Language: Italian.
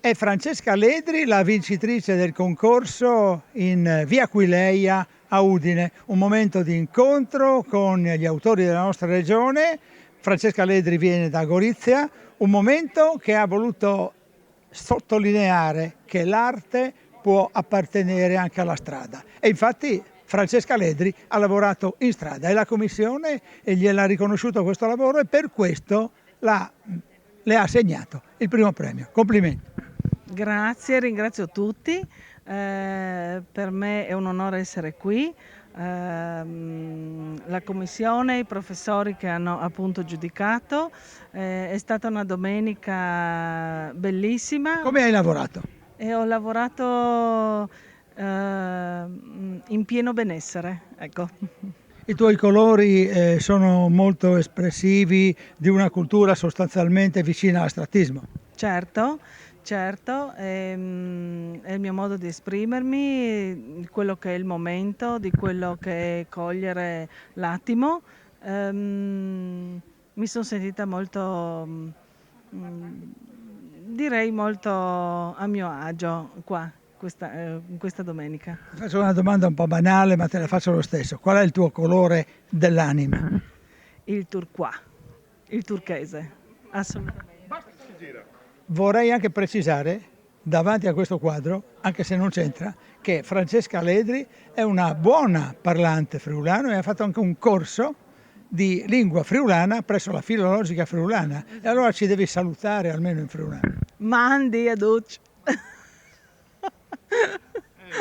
È Francesca Ledri, la vincitrice del concorso in via Aquileia a Udine. Un momento di incontro con gli autori della nostra regione. Francesca Ledri viene da Gorizia, un momento che ha voluto sottolineare che l'arte può appartenere anche alla strada. E infatti Francesca Ledri ha lavorato in strada e la commissione gliel'ha riconosciuto questo lavoro e per questo le ha assegnato il primo premio. Complimenti. Grazie, ringrazio tutti. Per me è un onore essere qui. La commissione, i professori che hanno appunto giudicato, è stata una domenica bellissima. Come hai lavorato? E ho lavorato in pieno benessere, ecco. I tuoi colori sono molto espressivi di una cultura sostanzialmente vicina all'astrattismo. Certo, certo, è il mio modo di esprimermi, di quello che è il momento, di quello che è cogliere l'attimo. Mi son sentita molto, direi molto a mio agio qua, questa domenica. Ti faccio una domanda un po' banale, ma te la faccio lo stesso. Qual è il tuo colore dell'anima? Il turquoise, il turchese, assolutamente. Vorrei anche precisare, davanti a questo quadro, anche se non c'entra, che Francesca Ledri è una buona parlante friulano e ha fatto anche un corso di lingua friulana presso la Filologica Friulana. E allora ci devi salutare almeno in friulano. Mandi a Duc.